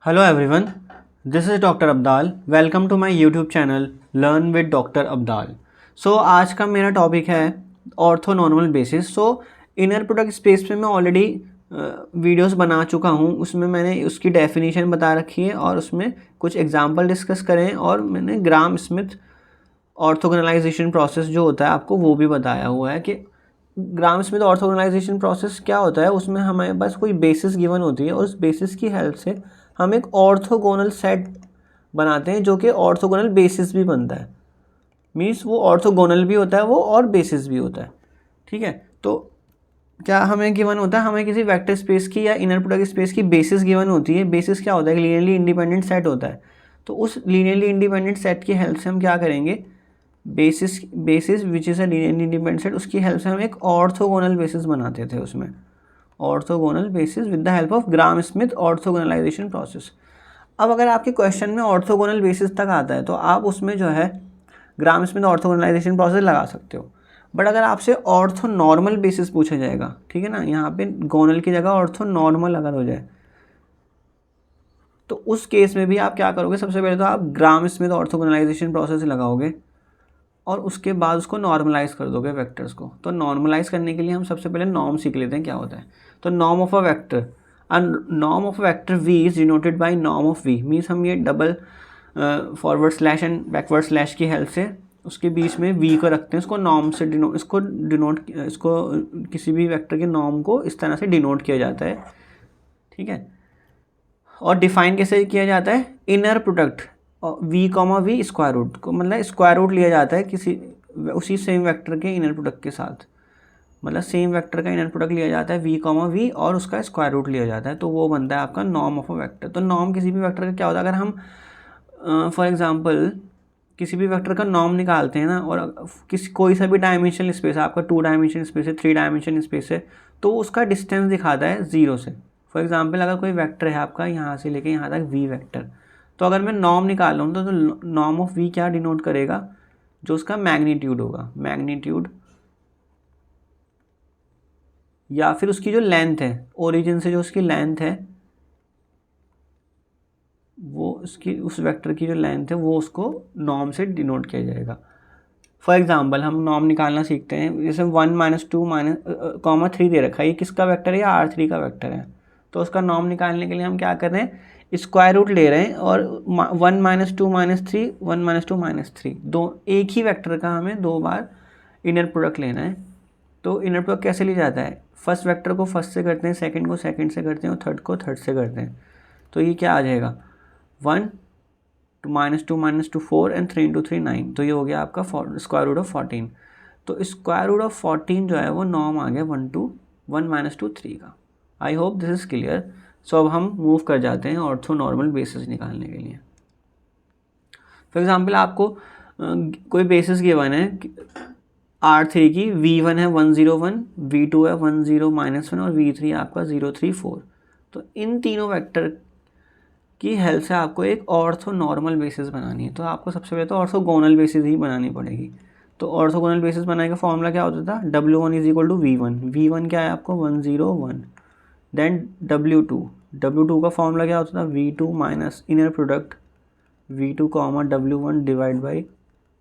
Hello everyone, this is Dr. Abdal. Welcome to my YouTube channel Learn with Dr. Abdal. So आज का मेरा topic है ortho normal basis. सो inner product space पे मैं already videos बना चुका हूँ. उसमें मैंने उसकी डेफिनेशन बता रखी है और उसमें कुछ एग्जांपल डिस्कस करें और मैंने ग्राम स्मिथ ऑर्थोगोनलाइजेशन प्रोसेस जो होता है आपको वो भी बताया हुआ है कि ग्राम स्मिथ ऑर्थोगोनलाइजेशन प्रोसेस क्या होता है. उसमें हमारे पास कोई बेसिस गिवन होती है और उस बेसिस की हेल्प से हम एक ऑर्थोगोनल सेट बनाते हैं जो कि ऑर्थोगोनल बेसिस भी बनता है. मीन्स वो ऑर्थोगोनल भी होता है वो और बेसिस भी होता है. ठीक है, तो क्या हमें गिवन होता है, हमें किसी वेक्टर स्पेस की या इनर प्रोडक्ट स्पेस की बेसिस गिवन होती है. बेसिस क्या होता है, लीनियरली इंडिपेंडेंट सेट होता है. तो उस लीनियरली इंडिपेंडेंट सेट की हेल्प से हम क्या करेंगे, basis which is a linearly independent set, उसकी हेल्प से हम एक ऑर्थोगोनल बेसिस बनाते थे. उसमें orthogonal basis with the help of Gram Schmidt orthogonalization process. अब अगर आपके क्वेश्चन में ऑर्थोगोनल बेसिस तक आता है तो आप उसमें जो है ग्राम स्मिथ ऑर्थोगोनलाइजेशन प्रोसेस लगा सकते हो. बट अगर आपसे ऑर्थो नॉर्मल बेसिस पूछा जाएगा, ठीक है ना, यहाँ पे गोनल की जगह ऑर्थो नॉर्मल अगर हो जाए तो उस केस में भी आप क्या करोगे, सबसे पहले तो आप ग्राम स्मिथ ऑर्थोगोनलाइजेशन प्रोसेस लगाओगे और उसके बाद उसको नॉर्मलाइज कर दोगे वेक्टर्स को. तो नॉर्मलाइज करने के लिए हम सबसे पहले नॉर्म सीख लेते हैं क्या होता है. तो norm of a vector, norm of vector v is denoted by norm of v. Means हम ये double forward slash and backward slash की हेल्प से उसके बीच में v को रखते हैं. इसको नॉर्म से इसको किसी भी वेक्टर के नॉर्म को इस तरह से डिनोट किया जाता है. ठीक है, और डिफाइन कैसे किया जाता है, inner product v comma v square root को, मतलब स्क्वायर रूट लिया जाता है किसी उसी सेम वेक्टर के इनर प्रोडक्ट के साथ. मतलब सेम वेक्टर का इनर प्रोडक्ट लिया जाता है v कॉमा वी और उसका स्क्वायर रूट लिया जाता है. तो वो बनता है आपका नॉर्म ऑफ अ वेक्टर. तो नॉर्म किसी भी वेक्टर का क्या होता है, अगर हम फॉर एग्जांपल किसी भी वेक्टर का नॉर्म निकालते हैं ना, और कोई सा भी डायमेंशनल स्पेस है, आपका 2 डायमेंशन स्पेस है, 3 डायमेंशन स्पेस है, तो उसका डिस्टेंस दिखाता है 0 से. फॉर एग्जांपल अगर कोई वेक्टर है आपका यहाँ से लेके यहाँ तक v वेक्टर, तो अगर मैं नॉर्म निकाल रहा हूँ तो नॉर्म ऑफ v क्या डिनोट करेगा, जो उसका मैग्नीट्यूड होगा, मैग्नीट्यूड या फिर उसकी जो लेंथ है, ओरिजिन से जो उसकी लेंथ है वो उसकी उस वेक्टर की जो लेंथ है वो उसको नॉर्म से डिनोट किया जाएगा. फॉर एग्जांपल हम नॉर्म निकालना सीखते हैं. जैसे 1 - 2 - 3 दे रखा है, ये किसका वेक्टर है, या R3 का वेक्टर है. तो उसका नॉर्म निकालने के लिए हम क्या कर रहे हैं, स्क्वायर रूट ले रहे हैं और 1 - 2 - 3 1 - 2 - 3 दो एक ही वेक्टर का हमें 2 बार इनर प्रोडक्ट लेना है. तो इनर प्रोडक्ट कैसे लिया जाता है, फर्स्ट वेक्टर को फर्स्ट से करते हैं, सेकंड को सेकंड से करते हैं और थर्ड को थर्ड से करते हैं. तो ये क्या आ जाएगा, 1 - 2 - 4 एंड 3 × 3 9. तो ये हो गया आपका स्क्वायर रूट ऑफ 14. तो स्क्वायर रूट ऑफ 14 जो है वो नॉर्म आ गया 1 - 2 3 का. I hope this is clear. So अब हम मूव कर जाते हैं ऑर्थो नॉर्मल बेसिस निकालने के लिए. फॉर एग्जांपल आपको कोई बेसिस गिवन है R3 की, V1 है 101, V2 है 10 - 1 और V3 आपका 034. तो इन तीनों वेक्टर की हेल्प से आपको एक ऑर्थो नॉर्मल बेसिस बनानी है. तो आपको सबसे पहले तो ऑर्थोगोनल बेसिस ही बनानी पड़ेगी. तो ऑर्थोगोनल बेसिस बनाने का फॉर्मूला क्या होता था, W1 = V1. V1 क्या है आपको 101. देन W2 का फॉर्मूला क्या होता था, V2 minus inner product V2 W1 divide by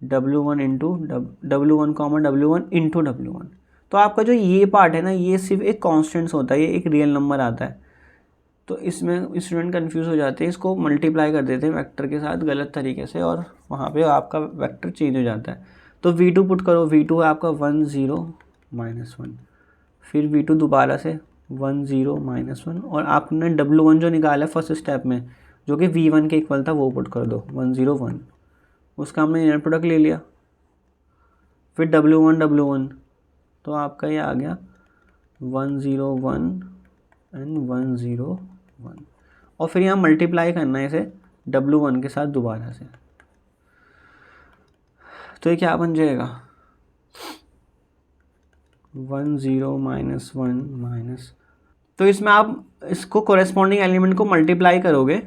W1 into W1. तो आपका जो ये पार्ट है ना, ये सिर्फ एक कॉन्स्टेंट्स होता है, ये एक रियल नंबर आता है. तो इसमें स्टूडेंट कंफ्यूज हो जाते हैं, इसको मल्टीप्लाई कर देते हैं वेक्टर के साथ गलत तरीके से और वहाँ पे आपका वेक्टर चेंज हो जाता है. तो V2 पुट करो, V2 है आपका 10 - 1, फिर V2 दोबारा से 10 - 1 और आपने W1 जो निकाला है फर्स्ट स्टेप में जो कि V1 के इक्वल था वो पुट कर दो 101. उसका हमने इनर प्रोडक्ट ले लिया, फिर W1 तो आपका ये आ गया 101 एंड 101 और फिर यहाँ मल्टीप्लाई करना है इसे W1 के साथ दोबारा से. तो ये क्या बन जाएगा 10 - 1 तो इसमें आप इसको कोरेस्पॉन्डिंग एलिमेंट को मल्टीप्लाई करोगे.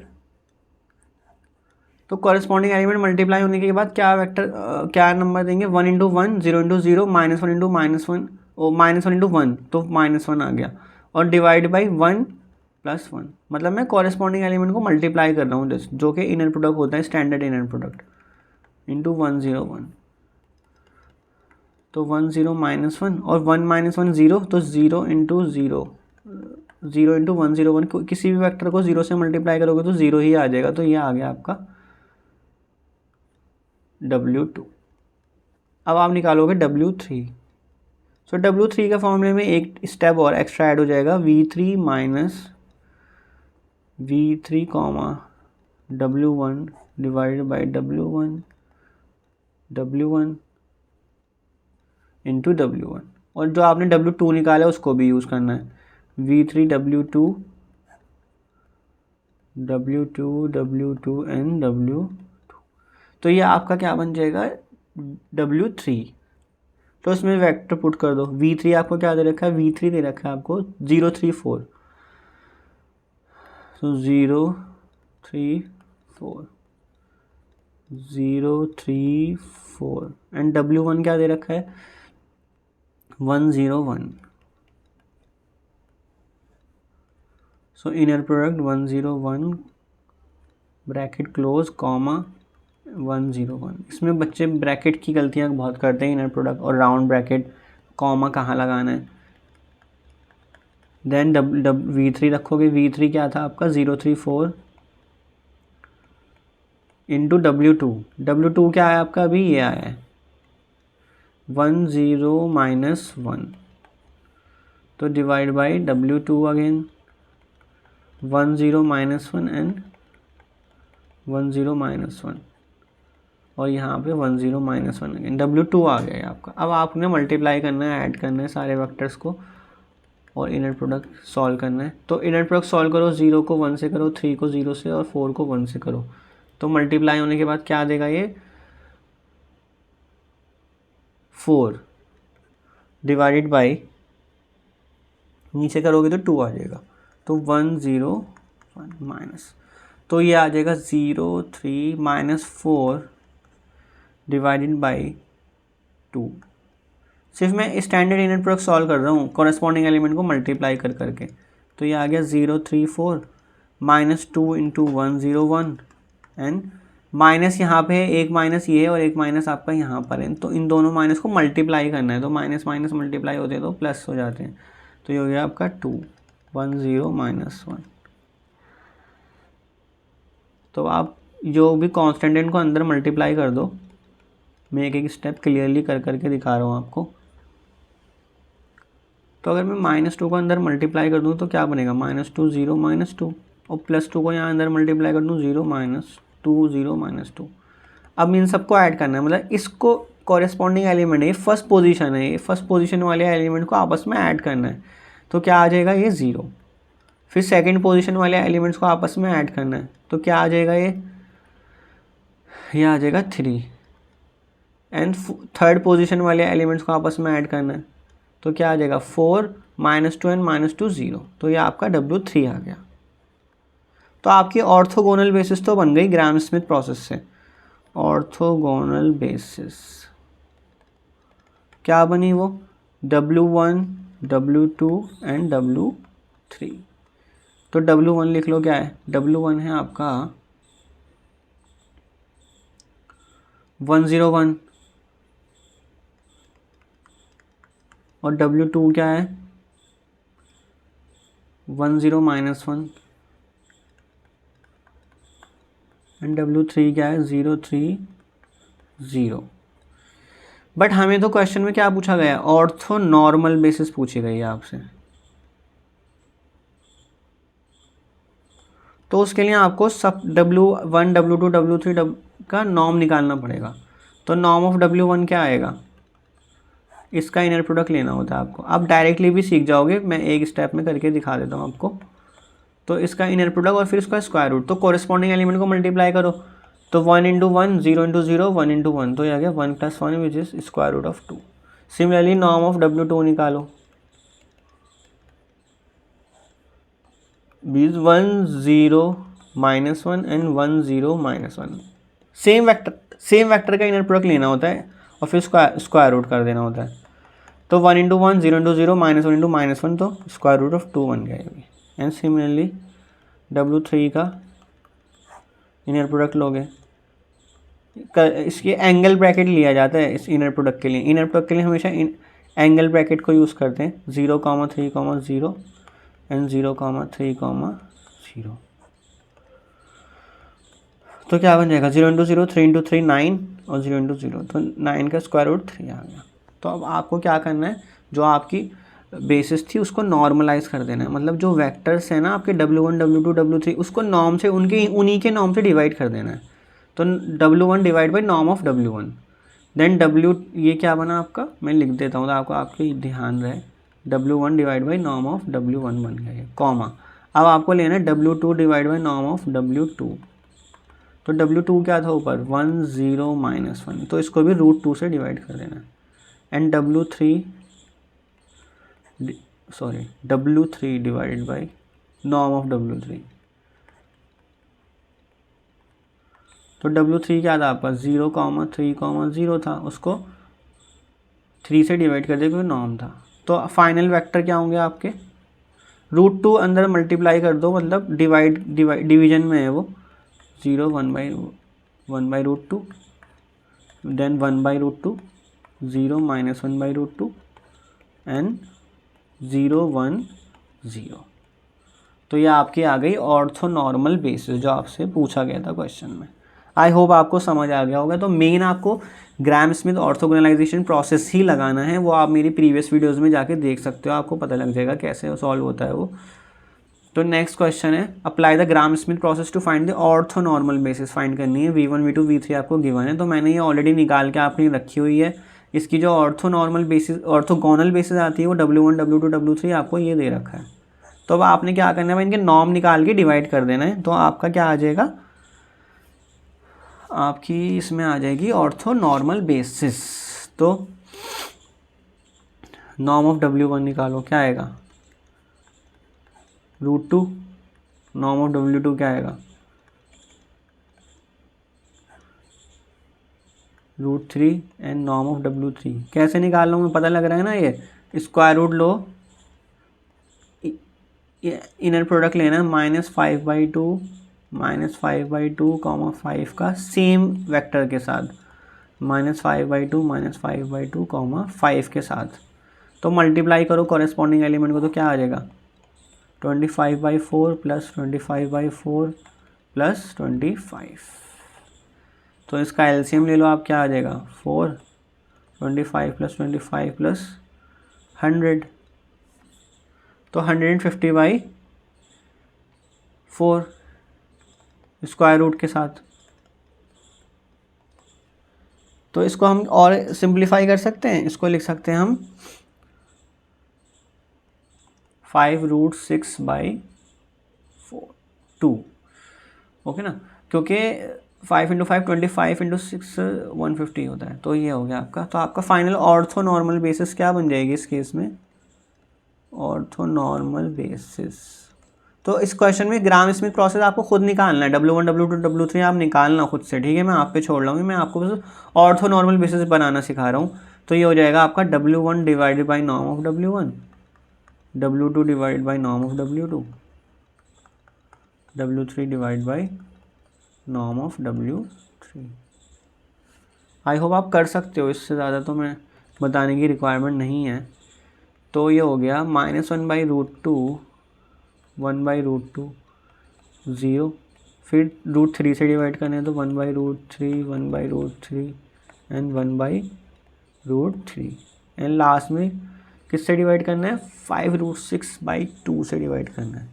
तो कोरेस्पॉन्डिंग एलिमेंट मल्टीप्लाई होने के बाद क्या वेक्टर क्या नंबर देंगे, 1 × 1 0 × 0 -1 × -1 और -1 × 1 तो -1 आ गया और डिवाइड बाई 1 +1, मतलब मैं कॉरेस्पॉन्डिंग एलिमेंट को मल्टीप्लाई कर रहा हूँ जो कि इनर प्रोडक्ट होता है, स्टैंडर्ड इनर प्रोडक्ट, इंटू 1 0 1, तो 1 0 -1 और 1 -1 0, तो 0 इंटू 0, 0 इंटू 1 0 1, किसी भी वेक्टर को 0 से मल्टीप्लाई करोगे तो 0 ही आ जाएगा, तो ये आ गया आपका W2। अब आप निकालोगे W3, सो W3 के फॉर्मूले में एक स्टेप और एक्स्ट्रा ऐड हो जाएगा, V3 minus V3 comma W1 divided by W1 into W1, और जो आपने W2 निकाला है उसको भी यूज़ करना है, V3 W2 एंड W2, तो ये आपका क्या बन जाएगा W3। तो उसमें वेक्टर पुट कर दो, V3 आपको क्या दे रखा है, V3 दे रखा है आपको 0 3 4, तो 0 3 4 0 3 4 एंड W1 क्या दे रखा है 1 0 1, सो inner product 1 0 1 bracket close comma 1 0 1। इसमें बच्चे ब्रैकेट की गलतियां बहुत करते हैं, इनर प्रोडक्ट और राउंड ब्रैकेट, कॉमा कहाँ लगाना है। देन V3 रखोगे, V3 क्या था आपका 0 3 4 इंटू W2 क्या है आपका, अभी ये आया है 1 0 -1, तो divide by W2 again 1 0 -1 and 1 0 -1, और यहाँ पे 1 0 -1 अगेन, W2 आ गया है आपका। अब आपने मल्टीप्लाई करना है, ऐड करना है सारे वेक्टर्स को और इनर प्रोडक्ट सॉल्व करना है। तो इनर प्रोडक्ट सॉल्व करो, 0 को 1 से करो, 3 को 0 से और 4 को 1 से करो, तो मल्टीप्लाई होने के बाद क्या देगा ये 4 डिवाइडेड बाई, नीचे करोगे तो 2 आ जाएगा, तो 1 0 1 माइनस, तो ये आ जाएगा 0 3 -4 डिवाइडेड बाई 2। सिर्फ मैं स्टैंडर्ड इनर प्रोडक्ट सॉल्व कर रहा हूँ कॉरेस्पॉन्डिंग एलिमेंट को मल्टीप्लाई कर करके, तो ये आ गया 0 3 4 -2 इंटू 1 0 1 एंड माइनस यहाँ पे है, एक माइनस ये है और एक माइनस आपका यहाँ पर है, तो इन दोनों माइनस को मल्टीप्लाई करना है, तो माइनस माइनस मल्टीप्लाई होते हैं तो प्लस हो जाते हैं, तो ये हो गया आपका 2 1 0 -1। तो आप जो भी कांस्टेंट है इनको अंदर मल्टीप्लाई कर दो, मैं एक एक स्टेप क्लियरली कर करके दिखा रहा हूँ आपको। तो अगर मैं -2 को अंदर मल्टीप्लाई कर दूँ तो क्या बनेगा, -2 0 -2, और +2 को यहाँ अंदर मल्टीप्लाई कर दूँ 0 -2 0 -2। अब इन सबको ऐड करना है, मतलब इसको कॉरेस्पॉन्डिंग एलिमेंट है, ये फर्स्ट पोजीशन है, ये फर्स्ट पोजीशन वाले एलिमेंट को आपस में ऐड करना है, तो क्या आ जाएगा ये 0। फिर सेकंड पोजीशन वाले एलिमेंट्स को आपस में ऐड करना है, तो क्या आ जाएगा ये आ जाएगा 3, एंड थर्ड पोजीशन वाले एलिमेंट्स को आपस में ऐड करना है, तो क्या आ जाएगा 4 -2 एंड -2 0, तो ये आपका W3 आ गया। तो आपकी ऑर्थोगोनल बेसिस तो बन गई ग्राम स्मिथ प्रोसेस से। ऑर्थोगोनल बेसिस क्या बनी वो, W1 W2 एंड W3। तो W1 लिख लो, क्या है W1 है आपका 1 0 1, और W2 क्या है 1 0 -1, एंड W3 क्या है 0 3 0। बट हमें तो क्वेश्चन में क्या पूछा गया है, ऑर्थो नॉर्मल बेसिस पूछी गई है आपसे, तो उसके लिए आपको सब W1 W2 W3 का नॉर्म निकालना पड़ेगा। तो नॉर्म ऑफ W1 क्या आएगा, इसका इनर प्रोडक्ट लेना होता है आपको। आप डायरेक्टली भी सीख जाओगे, मैं एक स्टेप में करके दिखा देता हूँ आपको। तो इसका इनर प्रोडक्ट और फिर इसका स्क्वायर रूट, तो कॉरेस्पॉन्डिंग एलिमेंट को मल्टीप्लाई करो, तो 1 × 1 0 × 0 1 × 1, तो ये आ गया 1 + 1 which is square root of 2। Similarly norm of W2 निकालो, 1 0 -1 एंड 1 0 -1। सेम वेक्टर का इनर प्रोडक्ट लेना होता है और फिर स्क्वायर रूट कर देना होता है। तो 1 × 1 0 × 0 -1 × -1, तो स्क्वायर रूट ऑफ 2 बन गया। एंड सिमिलरली W3 का इनर प्रोडक्ट लोगे, इसके एंगल ब्रैकेट लिया जाता है इस इनर प्रोडक्ट के लिए। इनर प्रोडक्ट के लिए हमेशा एंगल ब्रैकेट को यूज़ करते हैं, 0,3,0 एंड 0,3,0। तो क्या बन जाएगा, 0 × 0 3 × 3 9 और 0 × 0, तो 9 का स्क्वायर रूट 3 आ गया। तो अब आपको क्या करना है, जो आपकी बेसिस थी उसको नॉर्मलाइज कर देना है, मतलब जो वेक्टर्स हैं ना आपके W1 W2 W3 उसको नॉर्म से उन्हीं के नॉर्म से डिवाइड कर देना है। तो W1 divide by norm of W1, then W ये क्या बना आपका, मैं लिख देता हूँ तो आपको आपके ध्यान रहे, W1 divide by norm of W1 बन गया ये, कॉमा। अब आपको लेना है W2 divide by norm of W2। तो W2 क्या था ऊपर, 1 0 -1, तो इसको भी √2 से डिवाइड कर देना है। And W3 divided by norm of W3। तो W3 क्या था आपका, 0,3,0 था, उसको 3 से डिवाइड कर दिया क्योंकि नॉर्म था। तो फाइनल वेक्टर क्या होंगे आपके, √2 अंदर मल्टीप्लाई कर दो, मतलब डिवीजन में है वो, 0 1/√2, देन 1/√2, 0 -1/√2 एंड 0 1 0। तो ये आपकी आ गई ऑर्थोनॉर्मल बेसिस जो आपसे पूछा गया था क्वेश्चन में। आई होप आपको समझ आ गया होगा। तो मेन आपको ग्राम स्मिथ ऑर्थोगोनलाइजेशन प्रोसेस ही लगाना है, वो आप मेरी प्रीवियस वीडियोस में जाके देख सकते हो, आपको पता लग जाएगा कैसे सॉल्व होता है वो। तो नेक्स्ट क्वेश्चन है, apply the Gram Schmidt process to find the orthonormal basis find करनी है। V1 V2 V3 आपको गिवन है, तो मैंने ये ऑलरेडी निकाल के आपने रखी हुई है। इसकी जो ऑर्थोनॉर्मल बेसिस ऑर्थोगोनल बेसिस आती है वो W1 W2 W3 आपको ये दे रखा है। तो अब आपने क्या करना है, इनके नॉर्म निकाल के डिवाइड कर देना है। तो आपका क्या आ जाएगा, आपकी इसमें आ जाएगी ऑर्थोनॉर्मल बेसिस। तो नॉर्म ऑफ W1 निकालो, क्या आएगा, √2। नॉर्म ऑफ W2 क्या आएगा, √3 एंड नॉर्म ऑफ W3 कैसे निकाल लो, मैं पता लग रहा है ना, ये स्क्वायर रूट लो, इनर प्रोडक्ट लेना है, -5/2 -5/2 5 का सेम वेक्टर के साथ, -5/2 -5/2 5 के साथ। तो मल्टीप्लाई करो कॉरेस्पॉन्डिंग एलिमेंट को, तो क्या आ जाएगा, 25/4 + 25/4 + 25। तो इसका एलसीएम ले लो आप, क्या आ जाएगा, 4, 25 + 25 + 100, तो 150/4 स्क्वायर रूट के साथ। तो इसको हम और सिंप्लीफाई कर सकते हैं, इसको लिख सकते हैं हम 5√6/2, ओके ना, क्योंकि 5 × 5 25 × 6 150 होता है। तो ये हो गया आपका। तो आपका फाइनल ऑर्थोनॉर्मल बेसिस क्या बन जाएगी इस केस में, ऑर्थोनॉर्मल बेसिस। तो इस क्वेश्चन में ग्राम स्मिथ प्रोसेस आपको खुद निकालना है, W1 W2 W3 आप निकालना खुद से, ठीक है, मैं आप पे छोड़ रहा हूँ, मैं आपको बस ऑर्थोनॉर्मल बेसिस बनाना सिखा रहा हूँ। तो ये हो जाएगा आपका W1 divided by norm of W1, W2 divide by norm of W2, W3 divide by norm of W3। I hope आप कर सकते हो, इससे ज़्यादा तो मैं बताने की रिक्वायरमेंट नहीं है। तो ये हो गया -1/√2 1/√2 0, फिर √3 से डिवाइड करना है, तो 1/√3 1/√3 एंड 1/√3 एंड लास्ट में किससे डिवाइड करना है, 5√6/2 से डिवाइड करना है।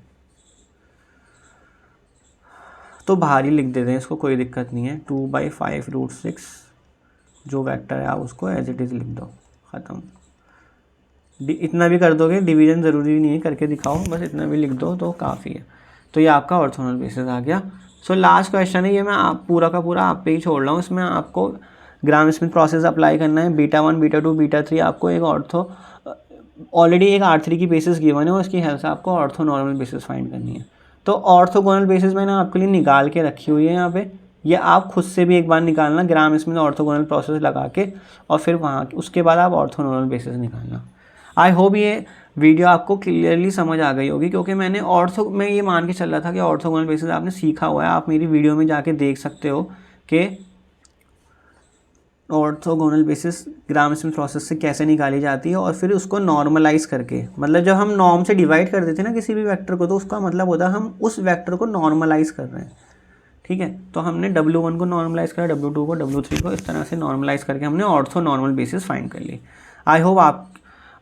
तो बाहर ही लिख देते हैं इसको, कोई दिक्कत नहीं है, 2/5√6 जो वेक्टर है आप उसको एज इट इज़ लिख दो, ख़त्म। इतना भी कर दोगे, डिवीजन ज़रूरी नहीं है करके दिखाओ, बस इतना भी लिख दो तो काफ़ी है। तो ये आपका ऑर्थोनॉर्मल बेसिस आ गया। सो लास्ट क्वेश्चन है, ये मैं आप पूरा का पूरा आप पे ही छोड़ रहा हूँ, इसमें आपको ग्राम स्मिथ प्रोसेस अप्लाई करना है। β1 β2 β3 आपको एक ऑलरेडी एक R3 की बेसिस गिवन है, उसकी हेल्प से आपको ऑर्थोनॉर्मल बेसिस फाइंड करनी है। तो ऑर्थोगोनल बेसिस मैंने आपके लिए निकाल के रखी हुई है यहाँ पे, ये आप खुद से भी एक बार निकालना ग्राम स्मिथ ऑर्थोगोनल प्रोसेस लगा के, और फिर वहाँ उसके बाद आप ऑर्थोनॉर्मल बेसिस निकालना। आई होप ये वीडियो आपको क्लियरली समझ आ गई होगी, क्योंकि मैंने ऑर्थो में ये मान के चल रहा था कि ऑर्थोगोनल बेसिस आपने सीखा हुआ है। आप मेरी वीडियो में जाके देख सकते हो कि ऑर्थोगोनल बेसिस ग्राम स्मिथ प्रोसेस से कैसे निकाली जाती है, और फिर उसको नॉर्मलाइज करके, मतलब जब हम नॉर्म से डिवाइड कर देते हैं ना किसी भी वेक्टर को, तो उसका मतलब होता है हम उस वेक्टर को नॉर्मलाइज कर रहे हैं। ठीक है, तो हमने W1 को नॉर्मलाइज करा, W2 को, W3 को, इस तरह से नॉर्मलाइज करके हमने ऑर्थो नॉर्मल बेसिस फाइंड कर ली। आई होप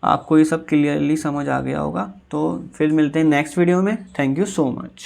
आपको ये सब क्लियरली समझ आ गया होगा। तो फिर मिलते हैं नेक्स्ट वीडियो में। Thank you so much.